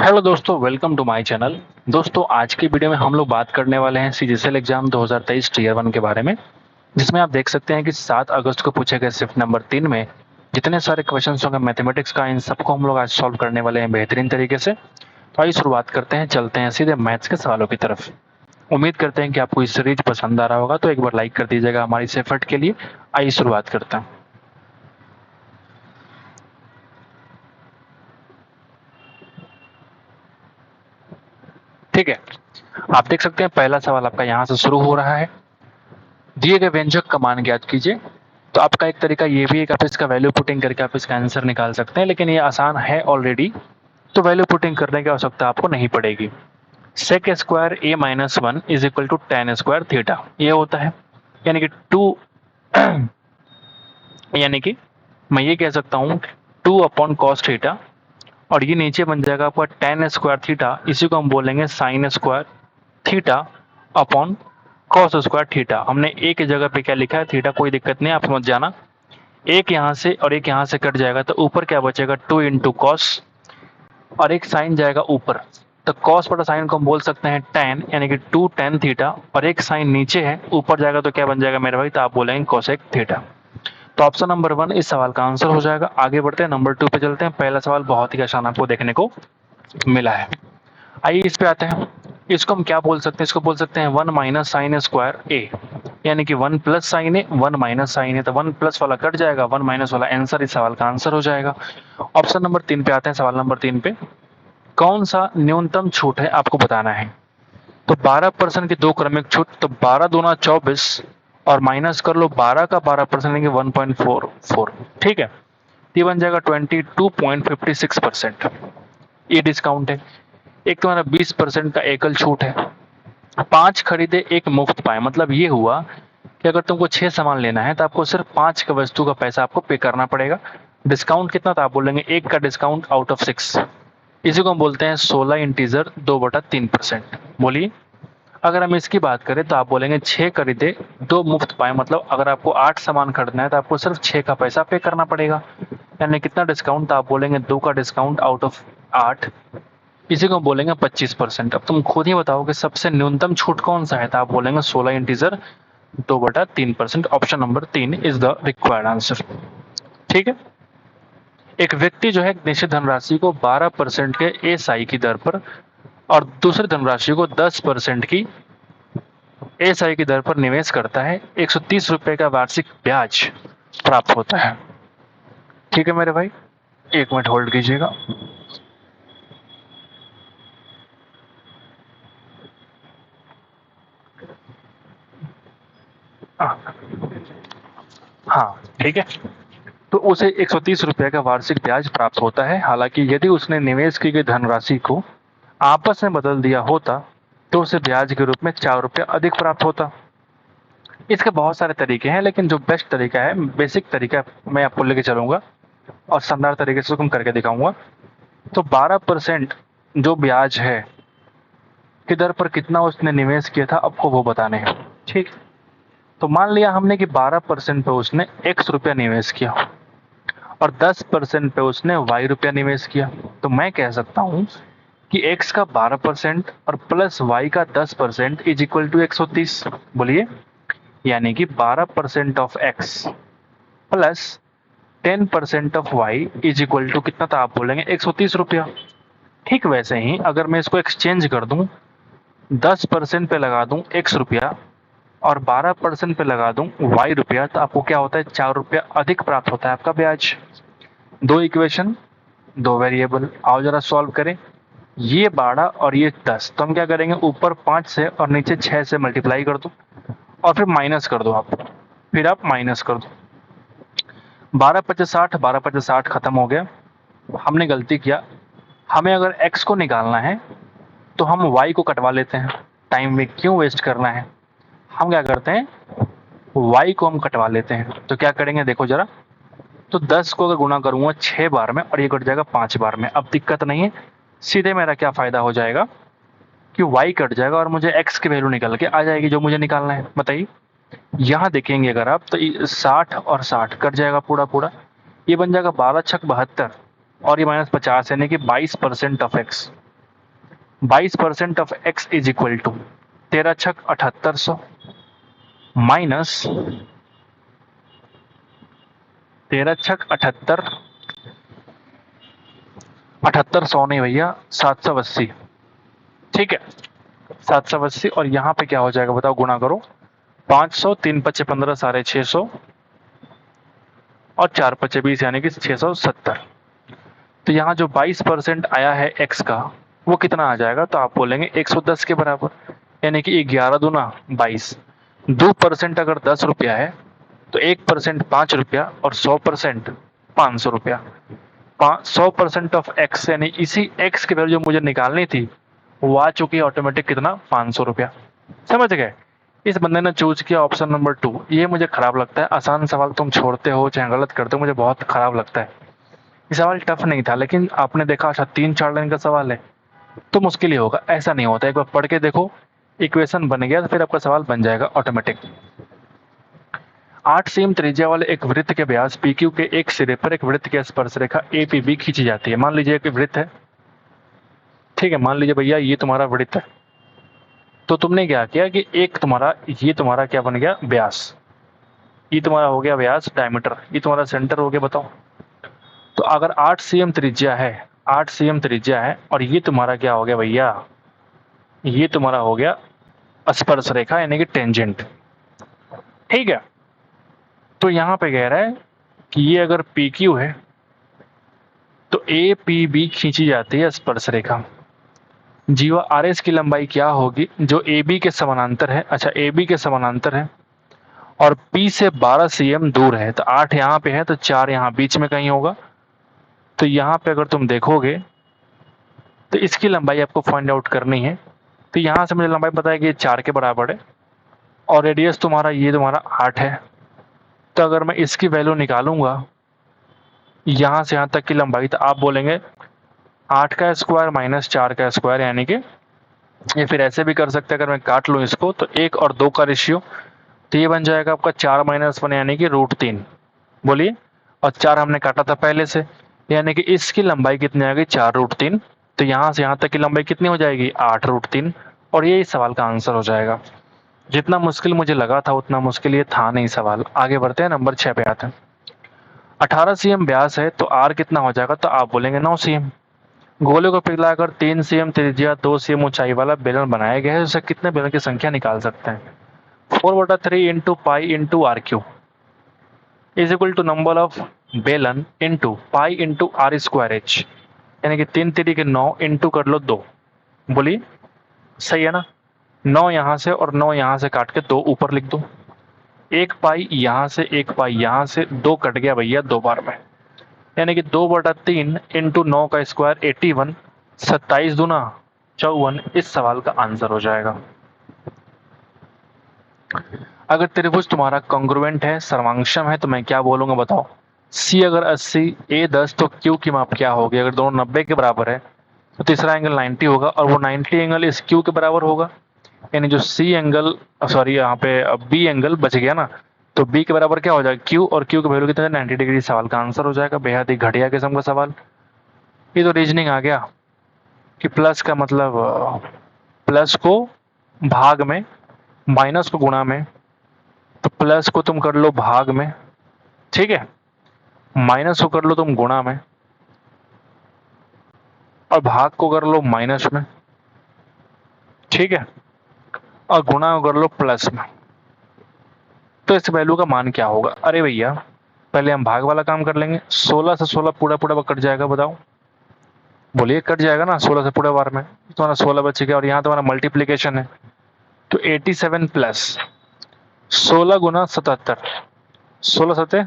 Hello दोस्तों, welcome to my channel. दोस्तों, आज की वीडियो में हम लोग बात करने वाले हैं सीजीएल एग्जाम 2023 टीयर 1 के बारे में, जिसमें आप देख सकते हैं कि 7 अगस्त को पूछे गए शिफ्ट नंबर 3 में जितने सारे क्वेश्चंस होंगे मैथमेटिक्स का, इन सबको हम लोग आज सॉल्व करने वाले हैं बेहतरीन तरीके से। तो आइए शुरुआत करते हैं, चलते हैं सीधे मैथ्स के सवालों की तरफ। उम्मीद करते हैं कि आपको इस सीरीज पसंद आ रहा होगा, तो एक बार लाइक कर दीजिएगा हमारी इस एफर्ट के लिए। आइए शुरुआत करते हैं। ठीक है, आप देख सकते हैं पहला सवाल आपका यहाँ से शुरू हो रहा है। दिए गए व्यंजक का मान ज्ञात कीजिए। तो आपका एक तरीका ये भी है कि आप इसका वैल्यू पुटिंग करके आप इसका आंसर निकाल सकते हैं, लेकिन ये आसान है ऑलरेडी, तो वैल्यू पुटिंग करने की आवश्यकता आपको नहीं पड़ेगी। Sec square A minus 1 is equal to tan square theta, ये होता है। यानी कि टू यानी कि मैं ये कह सकता हूँ 2 अपॉन कॉस थीटा, और ये नीचे बन जाएगा आपका टेन स्क्वायर थीटा, इसी को हम बोलेंगे sine square theta upon cos square theta. हमने एक की जगह पे क्या लिखा है, थीटा, कोई दिक्कत नहीं, आप समझ जाना। एक यहाँ से और एक यहाँ से कट जाएगा, तो ऊपर क्या बचेगा, 2 इंटू कॉस, और एक साइन जाएगा ऊपर, तो कॉस बटा साइन को हम बोल सकते हैं टेन, यानी कि 2 टेन थीटा, और एक साइन नीचे है, ऊपर जाएगा तो क्या बन जाएगा मेरे भाई, तो आप बोलेंगे कोसेक थीटा। तो ऑप्शन नंबर 1 इस सवाल का आंसर हो जाएगा। आगे बढ़ते हैं, नंबर 2 पे चलते हैं। पहला सवाल बहुत ही आसान आपको देखने को मिला है। आइए इस पे आते हैं। इसको हम क्या बोल सकते हैं, इसको बोल सकते हैं 1 माइनस साइन स्क्वायर ए, यानी कि 1 प्लस साइन ए 1 माइनस साइन ए, तो 1 प्लस वाला कट जाएगा, 1 माइनस वाला आंसर इस सवाल का आंसर हो जाएगा। ऑप्शन नंबर 3 पे आते हैं। सवाल नंबर 3 पे कौन सा न्यूनतम छूट है आपको बताना है। तो 12% की दो क्रमिक छूट, तो 12 दूना 24, और माइनस कर लो 12 का 12% यानी कि 1.44, ठीक है। ये बन जाएगा 22.56%। ये डिस्काउंट है। एक तुम्हारा 20% का एकल छूट है। 5 खरीदे एक मुफ्त पाए, मतलब ये हुआ कि अगर तुमको 6 सामान लेना है तो आपको सिर्फ 5 का वस्तु का पैसा आपको पे करना पड़ेगा। डिस्काउंट कितना था, आप बोलेंगे 1 का डिस्काउंट आउट ऑफ 6, इसी को हम बोलते हैं 16 इंटीजर 2/3%। बोलिए, अगर हम इसकी बात करें तो आप बोलेंगे 6 खरीदे 2 मुफ्त पाए, मतलब अगर आपको 8 सामान खरीदना है तो आपको सिर्फ 6 का पैसा पे करना पड़ेगा। यानी कितना डिस्काउंट था, आप बोलेंगे 2 का डिस्काउंट आउट ऑफ 8, इसी को बोलेंगे 25%। अब तुम खुद ही बताओ कि सबसे न्यूनतम छूट कौन सा है, तो आप बोलेंगे 16 integer 2/3%। Option number 3 is the required answer. ठीक है। एक व्यक्ति जो है निश्चित धनराशि को 12% के एसआई की दर पर और दूसरी धनराशि को 10% की एसआई की दर पर निवेश करता है, 130 रुपए का वार्षिक ब्याज प्राप्त होता है। ठीक है मेरे भाई, 1 मिनट होल्ड कीजिएगा। हाँ ठीक है। तो उसे 130 रुपए का वार्षिक ब्याज प्राप्त होता है। हालांकि यदि उसने निवेश की गई धनराशि को आपस में बदल दिया होता तो उसे ब्याज के रूप में 4 रुपये अधिक प्राप्त होता। इसके बहुत सारे तरीके हैं, लेकिन जो बेस्ट तरीका है, बेसिक तरीका मैं आपको लेके चलूंगा और शानदार तरीके से उसको करके दिखाऊंगा। तो 12% जो ब्याज है की दर पर कितना उसने निवेश किया था, आपको वो बताने हैं। ठीक। तो मान लिया हमने कि 12% पे उसने x रुपया निवेश किया और 10% पे उसने y रुपया निवेश किया। तो मैं कह सकता हूं कि x का 12% और प्लस y का 10% इज इक्वल टू 130। बोलिए, यानी कि 12% of x plus 10% of y is equal to कितना था, आप बोलेंगे 130 रुपया। ठीक वैसे ही अगर मैं इसको एक्सचेंज कर दूं, 10% पे लगा दूं x रुपया और 12% पे लगा दूं y रुपया, तो आपको क्या होता है, 4 रुपया अधिक प्राप्त होता है आपका ब्याज। दो इक्वेशन, दो वेरिएबल, आओ जरा सॉल्व करें। ये 12 और ये 10, तो हम क्या करेंगे, ऊपर 5 से और नीचे 6 से मल्टीप्लाई कर दो और फिर माइनस कर दो आप, फिर आप माइनस कर दो। 12 पचास 60, 12 पचास 60 खत्म हो गया। हमने गलती किया, हमें अगर x को निकालना है तो हम y को कटवा लेते हैं, टाइम में क्यों वेस्ट करना है। हम क्या करते हैं, y को हम कटवा लेते हैं। तो क्या करेंगे देखो जरा, तो 10 को अगर गुणा करूंगा 6 बार में और ये कट जाएगा 5 बार में। अब दिक्कत नहीं है, सीधे मेरा क्या फायदा हो जाएगा कि y कट जाएगा और मुझे x की वैल्यू निकल के आ जाएगी जो मुझे निकालना है। बताइए, यहाँ देखेंगे अगर आप तो 60 और 60 कट जाएगा पूरा पूरा, ये बन जाएगा 12 छक 72 और ये -50 यानी कि 22% of x। 22% of x is equal to 13 छक 7800 माइनस 13 छक 78, 7800 नहीं भैया, 780। ठीक है, 780 और यहाँ पे क्या हो जाएगा बताओ, गुणा करो 500, 3 पचे 15, साढ़े 600 और 4 पचे 20 यानी कि 670। तो यहाँ जो 22% आया है x का वो कितना आ जाएगा, तो आप बोलेंगे 110 के बराबर, यानी कि 11 दूना 22। 2% अगर 10 रुपया है तो 1% 5 रुपया और 100% 500 रुपया। 100% ऑफ x यानी इसी x की वैल्यू जो मुझे निकालनी थी वो आ चुकी है ऑटोमेटिक, कितना, 500 रुपया। समझ गए? इस बंदे ने चूज किया ऑप्शन नंबर 2। ये मुझे खराब लगता है, आसान सवाल तुम छोड़ते हो चाहे गलत करते हो, मुझे बहुत खराब लगता है। ये सवाल टफ नहीं था, लेकिन आपने देखा अच्छा 3-4 लाइन का सवाल है तो मुश्किल ही होगा, ऐसा नहीं होता। एक बार पढ़ के देखो, इक्वेशन बन गया तो फिर आपका सवाल बन जाएगा ऑटोमेटिक। 8 सेम त्रिज्या वाले एक वृत्त के व्यास PQ के एक सिरे पर एक वृत्त की स्पर्श रेखा APB खींची जाती है। मान लीजिए कि वृत्त है, ठीक है, मान लीजिए भैया ये तुम्हारा वृत्त है, तो तुमने क्या किया कि एक तुम्हारा ये तुम्हारा क्या बन गया, व्यास, ये तुम्हारा हो गया व्यास, डायमीटर, ये तुम्हारा सेंटर हो गया। बताओ, तो अगर 8 cm त्रिज्या है, 8 cm त्रिज्या है और ये तुम्हारा क्या हो गया भैया, ये तुम्हारा हो गया स्पर्श रेखा यानी कि टेंजेंट। ठीक है, तो यहां पे कह रहा है कि ये अगर PQ है तो APB खींची जाती है स्पर्श रेखा। जीवा RS की लंबाई क्या होगी जो AB के समानांतर है। अच्छा, AB के समानांतर है और P से 12 cm दूर है, तो 8 यहाँ पे है तो 4 यहाँ बीच में कहीं होगा। तो यहाँ पे अगर तुम देखोगे तो इसकी लंबाई आपको फाइंड आउट करनी है। तो यहाँ से मुझे लंबाई पता है कि ये 4 के बराबर है और रेडियस तुम्हारा ये तुम्हारा 8 है। तो अगर मैं इसकी वैल्यू निकालूंगा यहाँ से यहाँ तक की लंबाई, तो आप बोलेंगे 8 का स्क्वायर माइनस 4 का स्क्वायर, यानी कि ये फिर ऐसे भी कर सकते हैं, अगर मैं काट लूँ इसको तो 1 और 2 का रेशियो, तो ये बन जाएगा आपका 4 - 1 यानी कि √3। बोलिए, और 4 हमने काटा था पहले से, यानी कि इसकी लंबाई कितनी आ गई, 4√3। तो यहाँ से यहाँ तक की लंबाई कितनी हो जाएगी, 8√3। और ये इस सवाल का आंसर हो जाएगा। जितना मुश्किल मुझे लगा था उतना मुश्किल ये था नहीं सवाल। आगे बढ़ते हैं, नंबर 6 पे आते हैं। 18 cm व्यास है तो R कितना हो जाएगा, तो आप बोलेंगे 9 cm। गोले को पिघलाकर 3 cm त्रिज्या 2 cm ऊंचाई वाला बेलन बनाया गया है, उससे कितने बेलन की संख्या निकाल सकते हैं। 4/3 into pi into RQ is equal to number of बेलन इंटू पाई इंटू R²H, यानी कि 3 3 के 9 इंटू कर लो 2। बोलिए, सही है ना? 9 यहाँ से और 9 यहाँ से काट के 2 ऊपर लिख दो। 1 पाई यहाँ से 1 पाई यहाँ से 2 कट गया भैया 2 बार में, यानी कि 2/3 इंटू 9 का स्क्वायर 81, 27 दूना 54 इस सवाल का आंसर हो जाएगा। अगर त्रिभुज तुम्हारा कॉन्ग्रुएंट है, सर्वांक्षम है, तो मैं क्या बोलूंगा बताओ। C अगर 80, A 10 तो Q की माप क्या होगी। अगर दोनों 90 के बराबर है तो तीसरा एंगल 90 होगा और वो 90 एंगल इस Q के बराबर होगा, यानी जो C एंगल, सॉरी यहाँ पे B एंगल बच गया ना, तो B के बराबर क्या हो जाएगा, Q, और Q की वैल्यू कितना है, 90 डिग्री। सवाल का आंसर हो जाएगा। बेहद ही घटिया किस्म का सवाल। ये तो रीजनिंग आ गया कि प्लस का मतलब प्लस को भाग में, माइनस को गुणा में, तो प्लस को तुम कर लो भाग में, ठीक है, माइनस को कर लो तुम गुणा में और भाग को कर लो माइनस में, ठीक है, और गुणा को कर लो प्लस में। तो इस वैल्यू का मान क्या होगा। अरे भैया पहले हम भाग वाला काम कर लेंगे। 16 से 16 पूरा पूरा कट जाएगा, बताओ। बोलिए, कट जाएगा ना 16 से पूरे बार में, तुम्हारा 16 बच गया और यहाँ तुम्हारा मल्टीप्लीकेशन है, तो 87 प्लस 16 गुना 77, 16 सते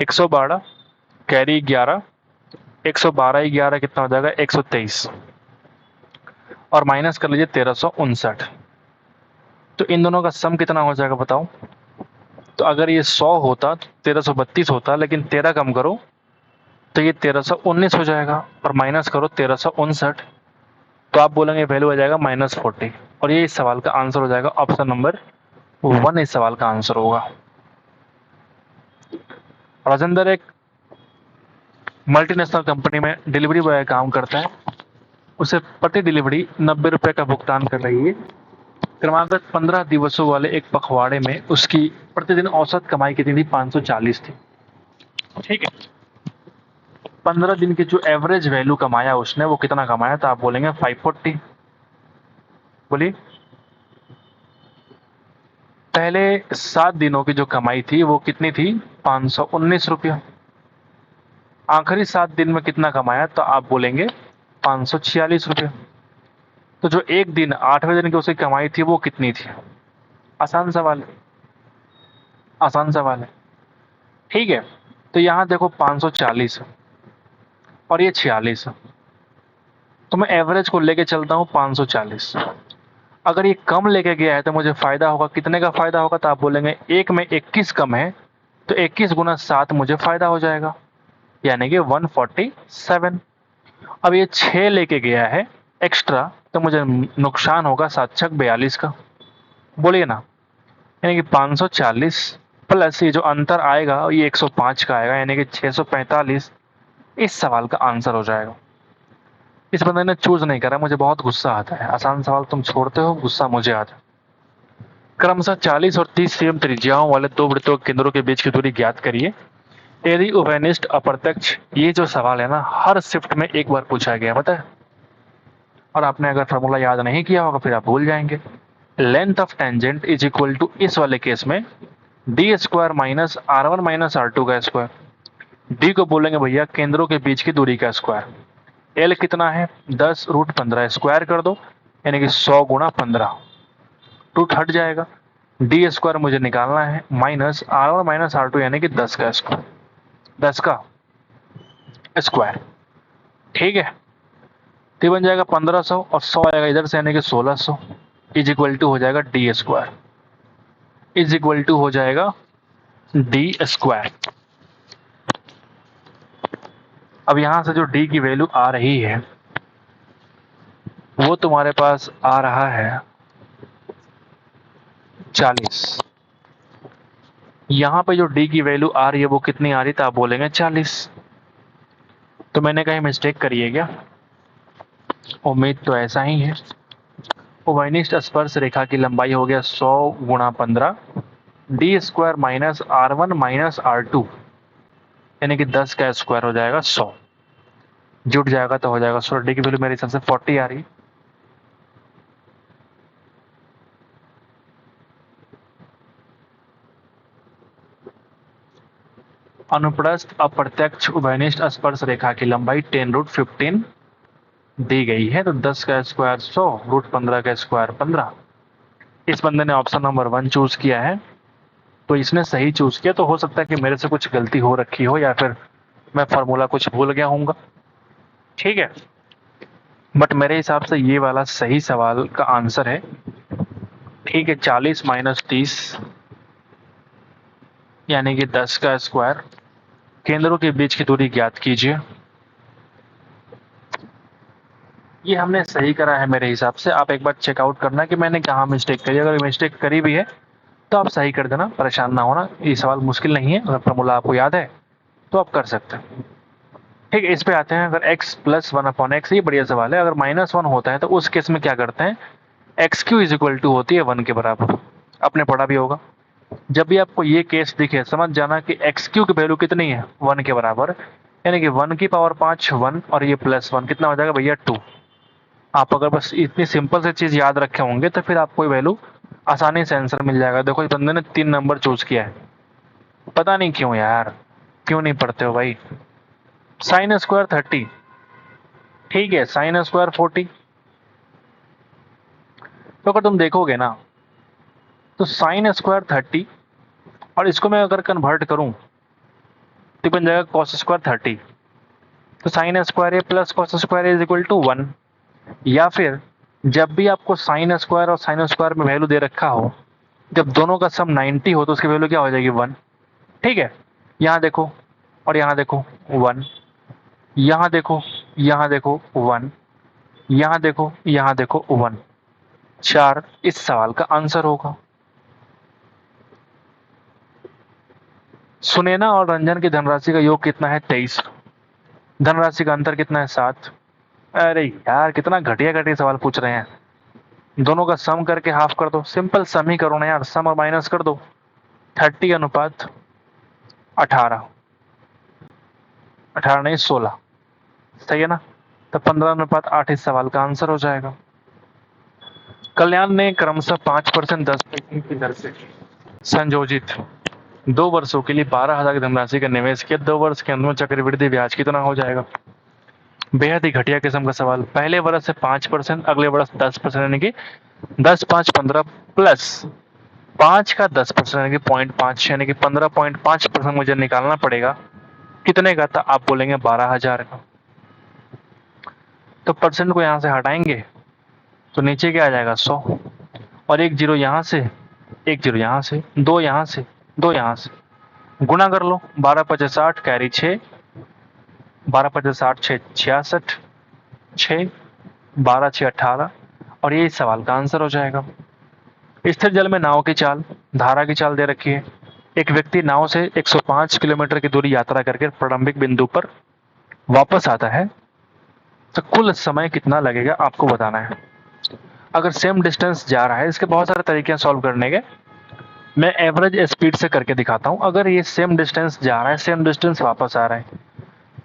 112, कैरी 11, 112 11 कितना हो जाएगा, 123, और माइनस कर लीजिए 1359। तो इन दोनों का सम कितना हो जाएगा बताओ। तो अगर ये 100 होता तो 1332 होता, लेकिन 13 कम करो तो ये 1319 हो जाएगा और माइनस करो 1359, तो आप बोलेंगे वैल्यू आ जाएगा -40, और ये इस सवाल का आंसर हो जाएगा। ऑप्शन नंबर 1 इस सवाल का आंसर होगा। राजेंद्र, एक मल्टीनेशनल कंपनी में डिलीवरी बॉय काम करता है, उसे प्रति डिलीवरी 90 रुपये का भुगतान कर रही है। क्रमागत 15 दिवसों वाले एक पखवाड़े में उसकी प्रतिदिन औसत कमाई कितनी थी? 540 थी। ठीक है, 15 दिन की जो एवरेज वैल्यू कमाया उसने, वो कितना कमाया? तो आप बोलेंगे 540। बोलिए। पहले 7 दिनों की जो कमाई थी वो कितनी थी? 519 रुपया। आखिरी 7 दिन में कितना कमाया? तो आप बोलेंगे 546 रुपया। तो जो एक दिन 8वें दिन की उसकी कमाई थी वो कितनी थी? आसान सवाल है, आसान सवाल है। ठीक है, तो यहाँ देखो 540 और ये 46, तो मैं एवरेज को लेके चलता हूँ 540। अगर ये कम लेके गया है तो मुझे फायदा होगा। कितने का फायदा होगा? तो आप बोलेंगे एक में 21 कम है, तो 21 गुना 7 मुझे फायदा हो जाएगा, यानी कि 147। अब ये 6 लेके गया है एक्स्ट्रा, तो मुझे नुकसान होगा 7 छक 42 का। बोलिए ना, यानी कि 540 प्लस ये जो अंतर आएगा ये 105 का आएगा, यानी कि 645 इस सवाल का आंसर हो जाएगा। इस बंदे ने चूज नहीं करा, मुझे बहुत गुस्सा आता है। आसान सवाल तुम छोड़ते हो, गुस्सा मुझे आता है। क्रमशः 40 और 30 सेम त्रिज्याओं वाले दो वृत्तों के केंद्रों के बीच की दूरी ज्ञात करिए। यदि उभयनिष्ठ अप्रत्यक्ष, ये जो सवाल है ना हर शिफ्ट में एक बार पूछा गया, पता है। और आपने अगर फॉर्मूला याद नहीं किया होगा फिर आप भूल जाएंगे। Length of tangent is equal to, इस वाले केस में D square minus R1 minus R2 का स्क्वायर। डी को बोलेंगे भैया केंद्रों के बीच की दूरी का स्क्वायर। एल कितना है? 10√15, स्क्वायर कर दो, यानी कि 100 गुणा 15, रूट हट जाएगा। डी स्क्वायर मुझे निकालना है, माइनस R1 माइनस R2 यानी कि 10 का स्क्वायर, 10 का स्क्वायर। ठीक है, तो बन जाएगा 1500 और 100 आएगा इधर से, यानी कि 1600 इज इक्वल टू हो जाएगा D square, is equal to हो जाएगा डी स्क्वायर। अब यहां से जो डी की वैल्यू आ रही है वो तुम्हारे पास आ रहा है 40। यहां पे जो डी की वैल्यू आ रही है वो कितनी आ रही है? तो आप बोलेंगे 40। तो मैंने कहीं मिस्टेक करी है क्या? उम्मीद तो ऐसा ही है। उभयनिष्ठ स्पर्श रेखा की लंबाई हो गया 100 गुणा 15 D square minus R1 minus R2, यानी कि 10 का स्क्वायर हो जाएगा 100, जुट जाएगा तो हो जाएगा 100। डी की वैल्यू मेरे हिसाब से 40 आ रही। अनुप्रस्थ अप्रत्यक्ष उभयनिष्ठ स्पर्श रेखा की लंबाई 10√15 दी गई है, तो 10 का स्क्वायर 100, √15 का स्क्वायर 15। इस बंदे ने ऑप्शन नंबर 1 चूज किया है, तो इसने सही चूज किया। तो हो सकता है कि मेरे से कुछ गलती हो रखी हो या फिर मैं फार्मूला कुछ भूल गया हूँगा। ठीक है, बट मेरे हिसाब से ये वाला सही सवाल का आंसर है। ठीक है, 40 माइनस 30 यानी कि 10 का स्क्वायर। केंद्रों के बीच की दूरी ज्ञात कीजिए। ये हमने सही करा है मेरे हिसाब से। आप एक बार चेकआउट करना कि मैंने कहाँ मिस्टेक करी। अगर मिस्टेक करी भी है तो आप सही कर देना, परेशान ना होना। ये सवाल मुश्किल नहीं है, अगर फॉर्मूला आपको याद है तो आप कर सकते हैं। ठीक है, इस पे आते हैं। अगर x प्लस 1/x, ये बढ़िया सवाल है। अगर -1 होता है तो उस केस में क्या करते हैं? X Q is equal to होती है 1 के बराबर। आपने पढ़ा भी होगा। जब भी आपको ये केस दिखे समझ जाना कि एक्स क्यू की वैल्यू कितनी है? 1 के बराबर, यानी कि 1 की पावर 5 1 और ये +1 कितना हो जाएगा भैया? 2। आप अगर बस इतनी सिंपल से चीज याद रखे होंगे तो फिर आपको वैल्यू आसानी से आंसर मिल जाएगा। देखो इस बंदे ने 3 नंबर चूज किया है, पता नहीं क्यों यार, क्यों नहीं पढ़ते हो भाई? साइन स्क्वायर 30, ठीक है, साइन स्क्वायर 40। तो अगर तुम देखोगे ना तो साइन स्क्वायर 30 और इसको मैं अगर कन्वर्ट करूं तो बन जाएगा कॉस स्क्वायर 30। तो sine square A plus cos square is equal to 1। या फिर जब भी आपको साइन स्क्वायर और साइन स्क्वायर में वैल्यू दे रखा हो, जब दोनों का सम 90 हो तो उसकी वैल्यू क्या हो जाएगी? 1। ठीक है, यहाँ देखो और यहाँ देखो 1, यहाँ देखो, यहाँ देखो 1, यहाँ देखो, यहाँ देखो 1, 4 इस सवाल का आंसर होगा। सुनैना और रंजन की धनराशि का योग कितना है? 23। धनराशि का अंतर कितना है 7। अरे यार कितना घटिया घटिया सवाल पूछ रहे हैं। दोनों का सम करके हाफ कर दो, सिंपल सम ही करो ना यार, सम और माइनस कर दो। 30 अनुपात 18, 18 नहीं 16, सही है ना। तो 15 अनुपात 8 इस सवाल का आंसर हो जाएगा। कल्याण ने क्रमशः 5% 10% की दर से संयोजित 2 वर्षों के लिए 12,000 की धनराशि का निवेश किया। 2 वर्ष के अंत में चक्रवृद्धि ब्याज कितना हो जाएगा। बेहद ही घटिया किस्म का सवाल। पहले वर्ष से 5%, अगले वर्ष 10%, यानी कि 10 5 15 प्लस 5 का 10% यानी कि 0.5, यानी कि 15.5% मुझे निकालना पड़ेगा। कितने का था आप बोलेंगे 12,000 का। तो परसेंट को यहाँ से हटाएंगे तो नीचे क्या आ जाएगा 100, और एक जीरो यहाँ से, एक जीरो यहाँ से, दो यहाँ से, दो यहाँ से, गुना कर लो। 12 पचे 60 कैरी 6, 12 पचे 60 6 66, 6 12 6 18, और ये इस सवाल का आंसर हो जाएगा। स्थिर जल में नाव की चाल, धारा की चाल दे रखी है। एक व्यक्ति नाव से 105 किलोमीटर की दूरी यात्रा करके प्रारंभिक बिंदु पर वापस आता है, तो कुल समय कितना लगेगा आपको बताना है। अगर सेम डिस्टेंस जा रहा है, इसके बहुत सारे तरीके हैं सॉल्व करने के, मैं एवरेज स्पीड से करके दिखाता हूँ। अगर ये सेम डिस्टेंस जा रहा है, सेम डिस्टेंस वापस आ रहा है,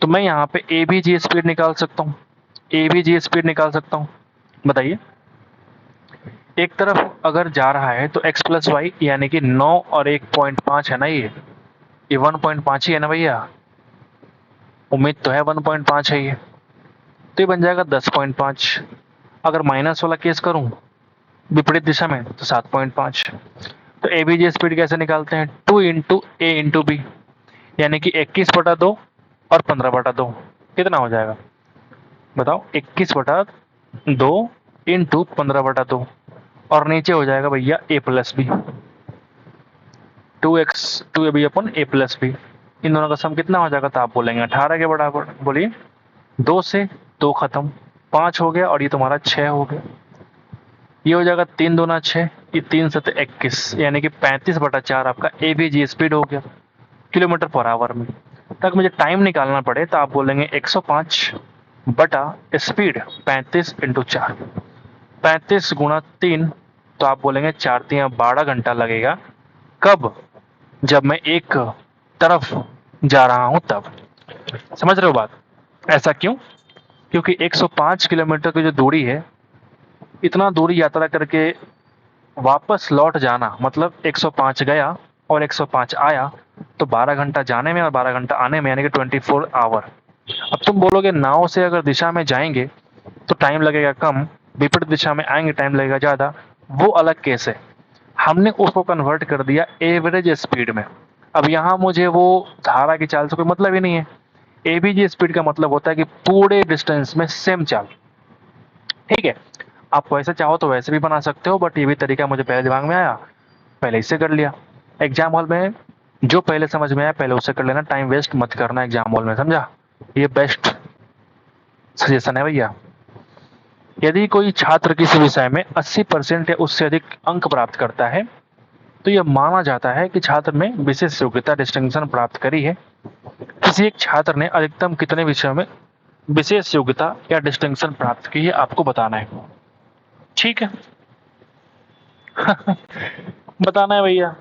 तो मैं यहाँ पे ए बी जी स्पीड निकाल सकता हूँ, ए बी जी स्पीड निकाल सकता हूँ। बताइए, एक तरफ अगर जा रहा है तो x प्लस वाई यानी कि 9 और 1.5 है ना, ये 1.5 ही है ना भैया, उम्मीद तो है 1.5 है ये, तो ये बन जाएगा 10.5। अगर माइनस वाला केस करूं विपरीत दिशा में तो 7.5। तो ए बी जी स्पीड कैसे निकालते हैं, 2 इंटू ए इंटू बी, यानी कि 21/2 और 15/2 कितना हो जाएगा बताओ। 21/2 इंटू 15/2, और नीचे हो जाएगा भैया A plus B, 2 A B अपन ए प्लस बी। इन दोनों का सम कितना हो जाएगा, तो आप बोलेंगे 18 के बराबर। बोलिए, 2 से 2 खत्म, 5 हो गया, और ये तुम्हारा 6 हो गया। ये हो जाएगा 3 दूना 6, ये 3 7 21, यानी कि 35/4 आपका ए बी जी स्पीड हो गया किलोमीटर पर आवर में। तक मुझे टाइम निकालना पड़े तो आप बोलेंगे 105 बटा स्पीड 35 इंटू 4, 35 गुणा 3, तो आप बोलेंगे 4 3 12 घंटा लगेगा। कब, जब मैं एक तरफ जा रहा हूं तब। समझ रहे हो बात। ऐसा क्यों, क्योंकि 105 किलोमीटर की जो दूरी है, इतना दूरी यात्रा करके वापस लौट जाना, मतलब 105 गया और 105 आया, तो 12 घंटा जाने में और 12 घंटा आने में, यानी कि 24 आवर। अब तुम बोलोगे नाव से अगर दिशा में जाएंगे तो टाइम लगेगा कम, विपरीत दिशा में आएंगे टाइम लगेगा ज़्यादा, वो अलग केस है। हमने उसको कन्वर्ट कर दिया एवरेज स्पीड में। अब यहाँ मुझे वो धारा की चाल से कोई मतलब ही नहीं है। एबीजी स्पीड का मतलब होता है कि पूरे डिस्टेंस में सेम चाल। ठीक है, आप वैसे चाहो तो वैसे भी बना सकते हो, बट ये भी तरीका मुझे पहले दिमाग में आया, पहले इससे कर लिया। एग्जाम हॉल में जो पहले समझ में आया पहले उससे कर लेना, टाइम वेस्ट मत करना एग्जाम हॉल में, समझा। ये बेस्ट सजेशन है भैया। यदि कोई छात्र किसी विषय में 80% या उससे अधिक अंक प्राप्त करता है, तो यह माना जाता है कि छात्र ने विशेष योग्यता डिस्टिंक्शन प्राप्त करी है। किसी एक छात्र ने अधिकतम कितने विषयों में विशेष योग्यता या डिस्टिंक्शन प्राप्त की है, आपको बताना है। ठीक है बताना है भैया,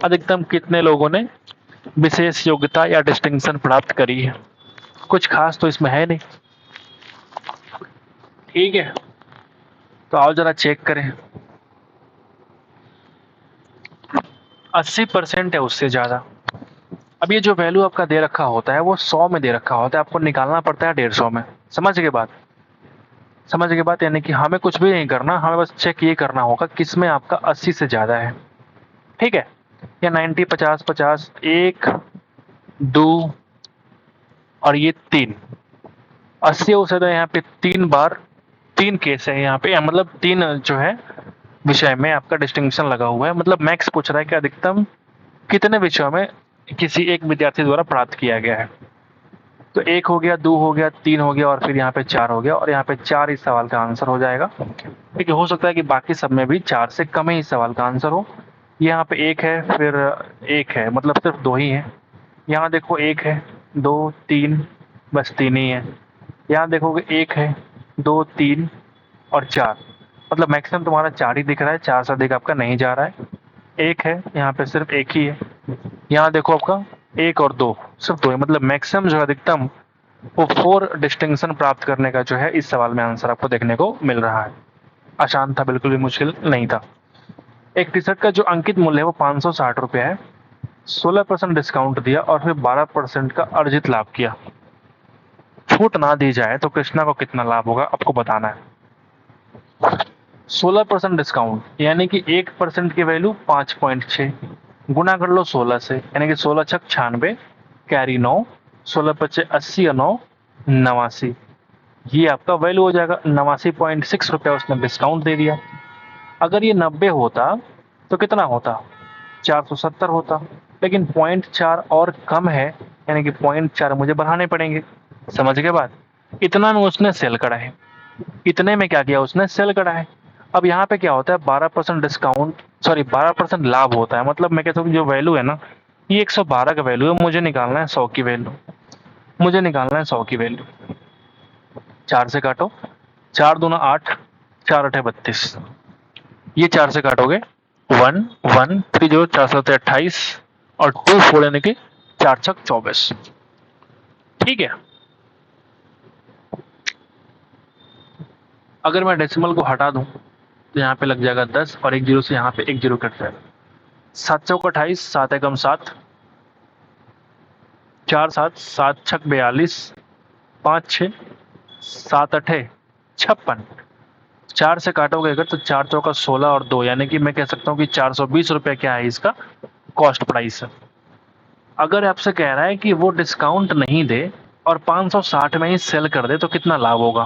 अधिकतम कितने लोगों ने विशेष योग्यता या डिस्टिंक्शन प्राप्त करी है। कुछ खास तो इसमें है नहीं। ठीक है, तो आओ जरा चेक करें। 80% है उससे ज्यादा। अब ये जो वैल्यू आपका दे रखा होता है वो 100 में दे रखा होता है, आपको निकालना पड़ता है 150 में। समझ के बात, समझ के बात, यानी कि हमें कुछ भी नहीं करना, हमें बस चेक ये करना होगा किसमें आपका 80 से ज्यादा है। ठीक है, या 90 50 50, 1 2 और ये 3, 80 से तो यहाँ पे 3 बार 3 केस है यहाँ पे, मतलब 3 जो है विषय में आपका डिस्टिंक्शन लगा हुआ है। मतलब मैक्स पूछ रहा है कि अधिकतम कितने विषयों में किसी एक विद्यार्थी द्वारा प्राप्त किया गया है। तो 1 हो गया, 2 हो गया, 3 हो गया, और फिर यहाँ पे 4 हो गया, और यहाँ पे 4 इस सवाल का आंसर हो जाएगा। ठीक है, हो सकता है कि बाकी सब में भी 4 से कम ही इस सवाल का आंसर हो। यहाँ पे 1 है, फिर 1 है, मतलब सिर्फ 2 ही है। यहाँ देखो 1 है, 2 3 बस 3 ही है। यहाँ देखोगे 1 है, 2, 3 और 4, मतलब मैक्सिमम तुम्हारा 4 ही दिख रहा है, 4 से अधिक आपका नहीं जा रहा है। 1 है, यहाँ पे सिर्फ 1 ही है। यहाँ देखो आपका 1 और 2 सिर्फ 2 है, मतलब मैक्सिमम जो है अधिकतम वो 4 डिस्टिंक्शन प्राप्त करने का जो है इस सवाल में आंसर आपको देखने को मिल रहा है। आसान था, बिल्कुल भी मुश्किल नहीं था। एक टी-शर्ट का जो अंकित मूल्य है वो 560 रुपया है। 16% डिस्काउंट दिया और फिर 12% का अर्जित लाभ किया। छूट ना दी जाए तो कृष्णा को कितना लाभ होगा आपको बताना है। 16% डिस्काउंट यानी कि 1% की वैल्यू 5.6 गुना कर लो 16 से, यानी कि 16 छक 96 कैरी 9, 16 पच्चे 80 और 9 89। ये आपका वैल्यू हो जाएगा। 89.6 रुपया उसने डिस्काउंट दे दिया। अगर ये 90 होता तो कितना होता, 470 होता, लेकिन 0.4 और कम है, यानी कि 0.4 मुझे बढ़ाने पड़ेंगे। समझ गए बात? इतना में उसने सेल करा है, इतने में क्या किया उसने, सेल करा है। अब यहाँ पे क्या होता है, 12% डिस्काउंट, सॉरी 12% लाभ होता है, मतलब मैं कहता हूँ जो वैल्यू है ना, ये 112 का वैल्यू है, मुझे निकालना है 100 की वैल्यू, मुझे निकालना है 100 की वैल्यू। 4 से काटो, 4 दूना 8, 4 अठे 32, ये 4 से काटोगे 1 1 3 जो 4 7 28 और 2 4 यानी कि 4 छक 24। ठीक है। अगर मैं डेसिमल को हटा दूं तो यहाँ पे लग जाएगा 10 और एक जीरो से यहाँ पे एक जीरो कट जाएगा। 7 चौक 28, 7 एकम 7, 4 7, 7 छक 42, 5 6, 7 अठे 56। 4 से काटोगे अगर तो 4 चौका 16 और 2, यानी कि मैं कह सकता हूँ कि 420 रुपये क्या है इसका कॉस्ट प्राइस है। अगर आपसे कह रहा है कि वो डिस्काउंट नहीं दे और 560 में ही सेल कर दे तो कितना लाभ होगा,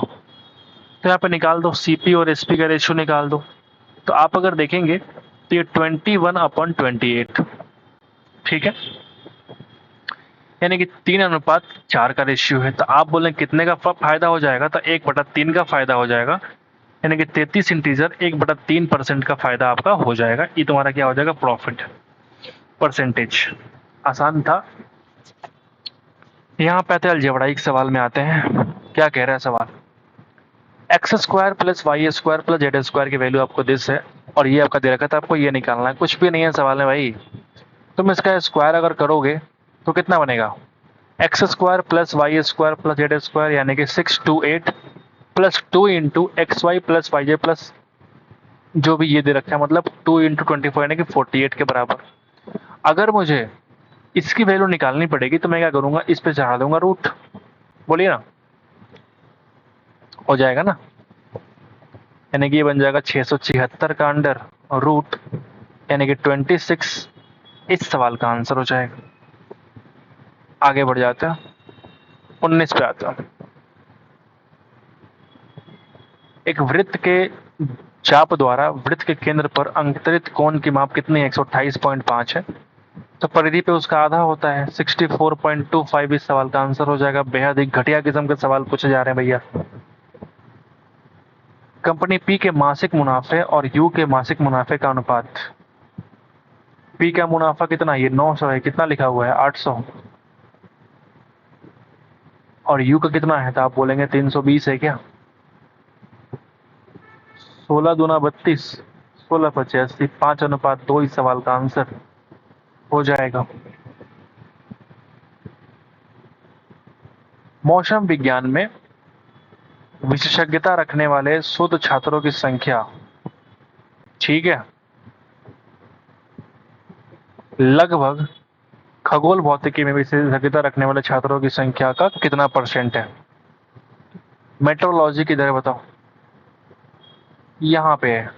तो यहाँ पे निकाल दो, सीपी और एसपी का रेशियो निकाल दो। तो आप अगर देखेंगे तो ये 21/28, ठीक है, यानी कि 3:4 का रेशियो है। तो आप बोलें कितने का फायदा हो जाएगा, तो 1/3 का फायदा हो जाएगा, यानी कि 33 इंटीजर 1/3% का फायदा आपका हो जाएगा। ये तुम्हारा क्या हो जाएगा, प्रॉफिट परसेंटेज। आसान था। यहाँ पे आते हैं अलजेब्राइक सवाल में आते हैं। क्या कह रहा है सवाल, X square plus Y square plus Z square की वैल्यू आपको दिस है और ये आपका दे रखा था, आपको ये निकालना है। कुछ भी नहीं है सवाल में भाई, तुम इसका स्क्वायर अगर करोगे तो कितना बनेगा, X square plus Y square plus Z square यानी कि 628 plus 2 into X Y plus Y Z plus जो भी ये दे रखा है, मतलब 2 इंटू 24 यानी कि 48 के बराबर। अगर मुझे इसकी वैल्यू निकालनी पड़ेगी तो मैं क्या करूंगा, इस पे चढ़ा दूंगा रूट, बोलिए ना, हो जाएगा ना, यानी कि ये बन जाएगा 676 का अंडर और रूट, यानी कि 26 इस सवाल का आंसर हो जाएगा। आगे बढ़ जाते हैं, 19 पे आता है। एक वृत्त के चाप द्वारा वृत्त के केंद्र पर अंतरित कोण की माप कितनी है, 128.5 है, तो परिधि पे उसका आधा होता है 64.25। इस सवाल का आंसर हो जाएगा। बेहद ही घटिया किस्म के सवाल पूछे जा रहे हैं भैया। कंपनी पी के मासिक मुनाफे और यू के मासिक मुनाफे का अनुपात, पी का मुनाफा कितना, ये 900 है, कितना लिखा हुआ है 800, और यू का कितना है, तो आप बोलेंगे 320 है क्या, 16 दूना 32, 16 पचे 80, 5:2 इस सवाल का आंसर हो जाएगा। मौसम विज्ञान में विशेषज्ञता रखने वाले शुद्ध छात्रों की संख्या, ठीक है, लगभग खगोल भौतिकी में विशेषज्ञता रखने वाले छात्रों की संख्या का कितना परसेंट है। मेट्रोलॉजी की दर बताओ, यहाँ पे है,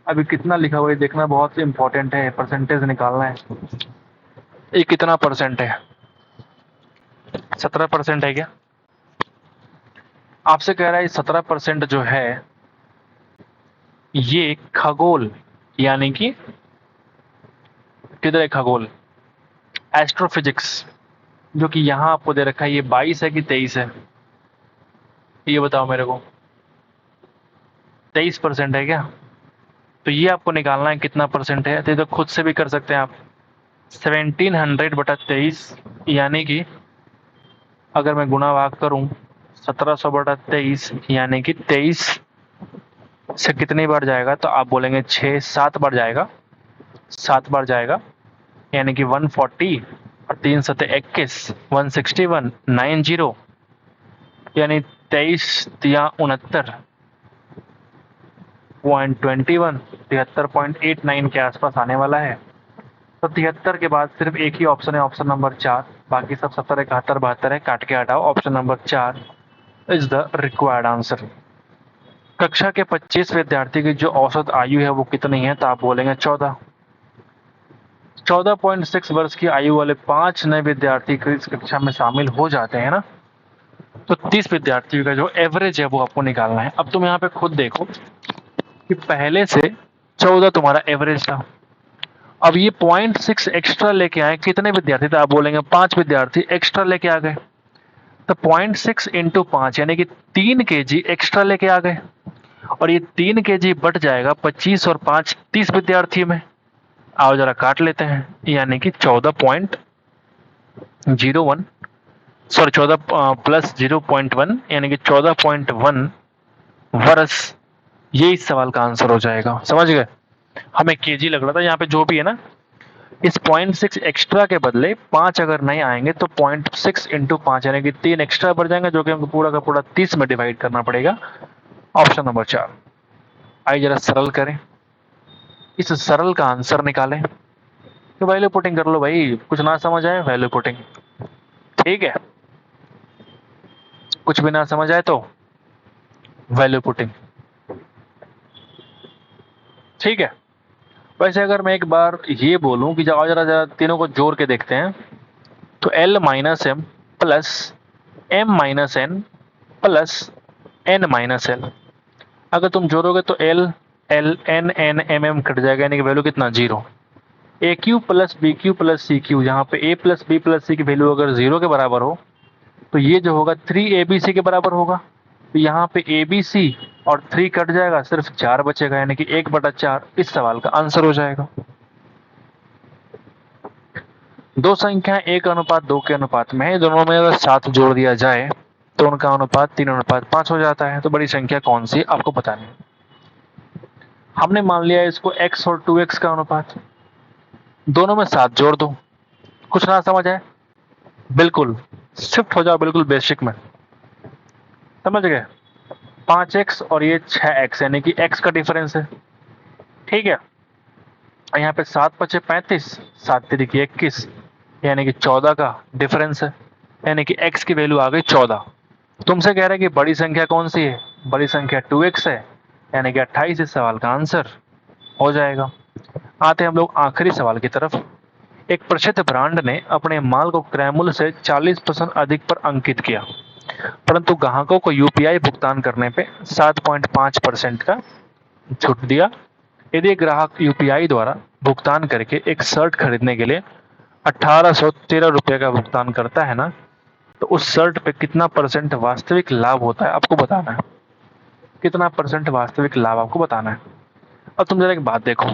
अभी कितना लिखा हुआ है देखना बहुत इंपॉर्टेंट है, परसेंटेज निकालना है। ये कितना परसेंट है, 17% है क्या, आपसे कह रहा है 17% जो है ये खगोल, यानी कि किधर है खगोल, एस्ट्रोफिजिक्स, जो कि यहाँ आपको दे रखा है, ये 22 है कि 23 है, ये बताओ मेरे को, 23% है क्या, तो ये आपको निकालना है कितना परसेंट है। तो खुद से भी कर सकते हैं आप, 1700/23 यानी कि अगर मैं गुणा भाग करूं 1700/23 यानी कि 23 से कितनी बार जाएगा, तो आप बोलेंगे 6-7 बार जाएगा, 7 बार जाएगा, यानी कि 140 और 3 सते 21, 161, 90, यानी 23 या 69.21, 73.89 के आसपास आने वाला है। तो 73 के बाद सिर्फ एक ही ऑप्शन है, ऑप्शन नंबर 4, बाकी सब 70, 71, 72 है, काट के हटाओ, option number 4 is the required answer. कक्षा के 25 विद्यार्थी की जो औसत आयु है वो कितनी है, तो आप बोलेंगे 14। 14.6 वर्ष की आयु वाले 5 नए विद्यार्थी इस कक्षा में शामिल हो जाते हैं ना, तो 30 विद्यार्थियों का जो एवरेज है वो आपको निकालना है। अब तुम यहाँ पे खुद देखो कि पहले से 14 तुम्हारा एवरेज था, अब ये 0.6 एक्स्ट्रा लेके आए, कितने विद्यार्थी थे, आप बोलेंगे 5 विद्यार्थी एक्स्ट्रा लेके आ गए, तो 0.6 इंटू 5 यानी कि 3 kg एक्स्ट्रा लेके आ गए, और ये 3 kg बट जाएगा 25 और 5 30 विद्यार्थी में। आओ जरा काट लेते हैं, यानी कि 14.01, सॉरी 14 प्लस 0.1 यानी कि 14.1 वर्ष, ये इस सवाल का आंसर हो जाएगा। समझ गए, हमें केजी लग रहा था, यहाँ पे जो भी है ना, इस 0.6 एक्स्ट्रा के बदले 5 अगर नहीं आएंगे तो 0.6 इंटू 5 यानी कि 3 एक्स्ट्रा बढ़ जाएंगे, जो कि हमको पूरा का पूरा 30 में डिवाइड करना पड़ेगा। Option number 4। आइए जरा सरल करें, इस सरल का आंसर निकालें। तो वैल्यू पुटिंग कर लो भाई, कुछ ना समझ आए वैल्यू पुटिंग, ठीक है, कुछ भी ना समझ आए तो वैल्यू पुटिंग, ठीक है। वैसे अगर मैं एक बार ये बोलूं कि जाओ जरा जरा तीनों को जोड़ के देखते हैं, तो L minus M plus M minus N plus N minus L, अगर तुम जोड़ोगे तो L L N N M M cut जाएगा, यानी कि वैल्यू कितना, 0। A cube plus B cube plus C cube, यहाँ पे A plus B plus C की वैल्यू अगर 0 के बराबर हो तो ये जो होगा 3ABC के बराबर होगा, तो यहाँ पे ABC और 3 कट जाएगा, सिर्फ 4 बचेगा, यानी कि 1/4 इस सवाल का आंसर हो जाएगा। दो संख्या 1:2 के अनुपात में है, दोनों में अगर 7 जोड़ दिया जाए तो उनका अनुपात 3:5 हो जाता है, तो बड़ी संख्या कौन सी आपको बतानी है। हमने मान लिया इसको x और 2x का अनुपात, दोनों में 7 जोड़ दो, कुछ ना समझ आए बिल्कुल शिफ्ट हो जाओ, बिल्कुल बेसिक में, समझ गए। 5x और ये 6x यानी कि x का डिफरेंस है, ठीक है। यहाँ पे 7 5 35, 7 3 21, यानी कि 14 का डिफरेंस है, यानी कि x की वैल्यू आ गई 14। तुमसे कह रहा है कि बड़ी संख्या कौन सी है, बड़ी संख्या 2x है, यानी कि 28 इस सवाल का आंसर हो जाएगा। आते हम लोग आखिरी सवाल की तरफ। एक प्रसिद्ध ब्रांड ने अपने माल को क्रय मूल्य से 40% अधिक पर अंकित किया, परंतु ग्राहकों को यूपीआई भुगतान करने पे 7.5% का छूट दिया। यदि ग्राहक यूपीआई द्वारा भुगतान करके एक शर्ट खरीदने के लिए 1813 रुपये का भुगतान करता है ना, तो उस शर्ट पे कितना % वास्तविक लाभ होता है आपको बताना है, कितना % वास्तविक लाभ आपको बताना है। अब तुम जरा एक बात देखो,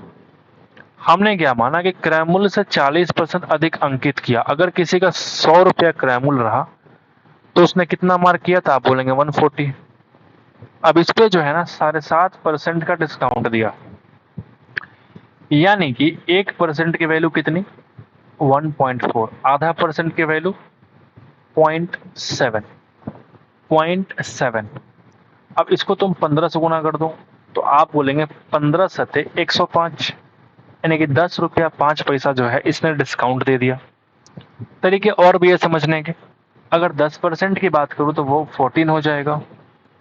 हमने क्या माना कि क्रय मूल्य से 40% अधिक अंकित किया, अगर किसी का 100 रुपया क्रय मूल्य रहा तो उसने कितना मार्क किया था, आप बोलेंगे 140। अब इस पे जो है ना 7.5% का डिस्काउंट दिया, यानी कि 1% की वैल्यू कितनी, 1.4, आधा % की वैल्यू 0.7, 0.7। अब इसको तुम 15 से गुना कर दो तो आप बोलेंगे 15 सते 105, यानी कि 10 रुपया 5 पैसा जो है इसने डिस्काउंट दे दिया। तरीके और भी है समझने के, अगर 10% की बात करूं तो वो 14 हो जाएगा,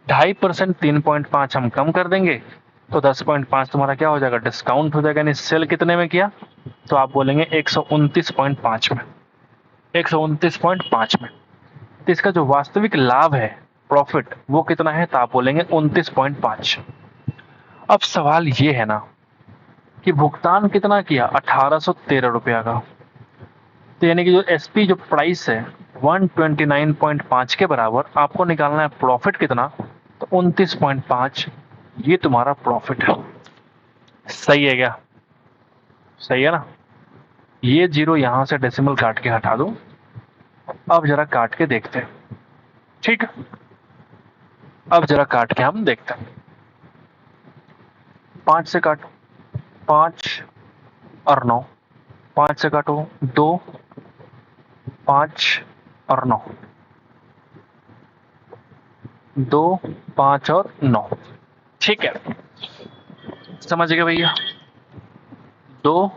2.5% 3.5 हम कम कर देंगे तो 10.5 तुम्हारा क्या हो जाएगा, डिस्काउंट हो जाएगा, यानी सेल कितने में किया, तो आप बोलेंगे 129.5 में, 129.5 में। तो इसका जो वास्तविक लाभ है, प्रॉफिट, वो कितना है, तो आप बोलेंगे 29.5। अब सवाल ये है ना कि भुगतान कितना किया, 1813 रुपया का, तो यानी कि जो एसपी जो प्राइस है 129.5 के बराबर, आपको निकालना है प्रॉफिट कितना, तो 29.5, ये तुम्हारा प्रॉफिट है। सही है क्या, सही है ना। ये जीरो यहां से डेसिमल काट के हटा दो, अब जरा काट के देखते हैं। ठीक है, अब जरा काट के हम देखते हैं। 5 से काटो, 5 और 9, 5 से काटो 2, 5 और 9, 2, 5 और 9। ठीक है, समझ गए भैया? 2,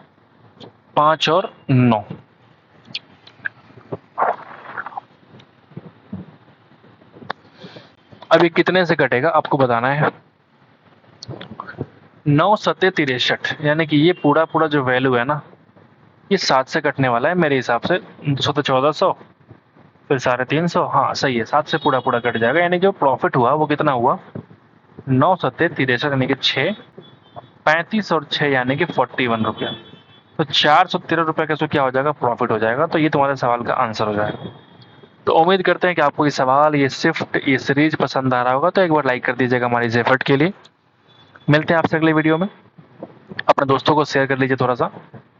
5 और 9। अभी कितने से कटेगा आपको बताना है। 9 सत्ते 63, यानी कि ये पूरा पूरा जो वैल्यू है ना, ये 7 से कटने वाला है मेरे हिसाब से। 200 तो 1400, फिर 350, हाँ सही है, 7 से पूरा पूरा कट जाएगा। यानी जो प्रॉफिट हुआ वो कितना हुआ, 9 सत्ते 63 यानी कि 6, 35 और 6 यानी कि 41 रुपया। तो 413 रुपये का क्या हो जाएगा, प्रॉफिट हो जाएगा। तो ये तुम्हारे सवाल का आंसर हो जाएगा। तो उम्मीद करते हैं कि आपको ये सवाल, ये शिफ्ट, ये सीरीज पसंद आ रहा होगा। तो एक बार लाइक कर दीजिएगा हमारी इस एफर्ट के लिए। मिलते हैं आपसे अगले वीडियो में। अपने दोस्तों को शेयर कर लीजिए थोड़ा सा,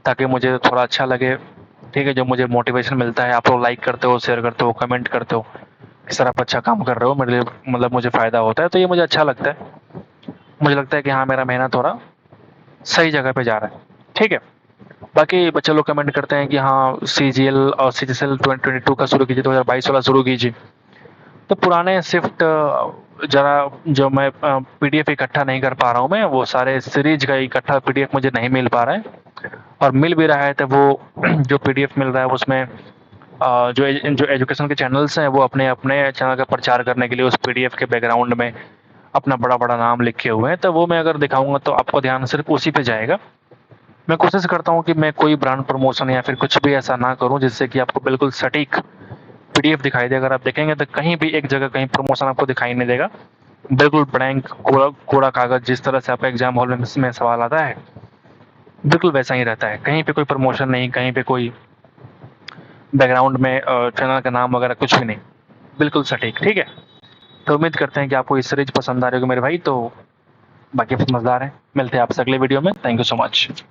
ताकि मुझे थोड़ा अच्छा लगे। ठीक है, जो मुझे मोटिवेशन मिलता है, आप लोग लाइक करते हो, शेयर करते हो, कमेंट करते हो, इस तरह आप अच्छा काम कर रहे हो, मेरे लिए मतलब मुझे फ़ायदा होता है। तो ये मुझे अच्छा लगता है। मुझे लगता है कि हाँ, मेरा मेहनत थोड़ा सही जगह पे जा रहा है। ठीक है, बाकी बच्चे लोग कमेंट करते हैं कि हाँ CGL और CGL 2022 का शुरू कीजिए, 2022 वाला शुरू कीजिए। तो पुराने शिफ्ट जरा जो मैं PDF इकट्ठा नहीं कर पा रहा हूँ, मैं वो सारे सीरीज का इकट्ठा PDF मुझे नहीं मिल पा रहा है। और मिल भी रहा है तो वो जो PDF मिल रहा है उसमें जो एजुकेशन के चैनल्स हैं वो अपने अपने चैनल का प्रचार करने के लिए उस PDF के बैकग्राउंड में अपना बड़ा बड़ा नाम लिखे हुए हैं। तो वो मैं अगर दिखाऊंगा तो आपको ध्यान सिर्फ उसी पे जाएगा। मैं कोशिश करता हूँ कि मैं कोई ब्रांड प्रमोशन या फिर कुछ भी ऐसा ना करूँ जिससे कि आपको बिल्कुल सटीक PDF दिखाई दे। अगर आप देखेंगे तो कहीं भी एक जगह कहीं प्रमोशन आपको दिखाई नहीं देगा। बिल्कुल ब्लैंक कोरा कोरा कागज, जिस तरह से आपका एग्जाम हॉल में सवाल आता है बिल्कुल वैसा ही रहता है। कहीं पे कोई प्रमोशन नहीं, कहीं पे कोई बैकग्राउंड में चैनल का नाम वगैरह कुछ भी नहीं, बिल्कुल सटीक। ठीक है, तो उम्मीद करते हैं कि आपको ये सीरीज पसंद आ रही होगी मेरे भाई। तो बाकी आप समझदार हैं। मिलते हैं आपसे अगले वीडियो में। Thank you so much.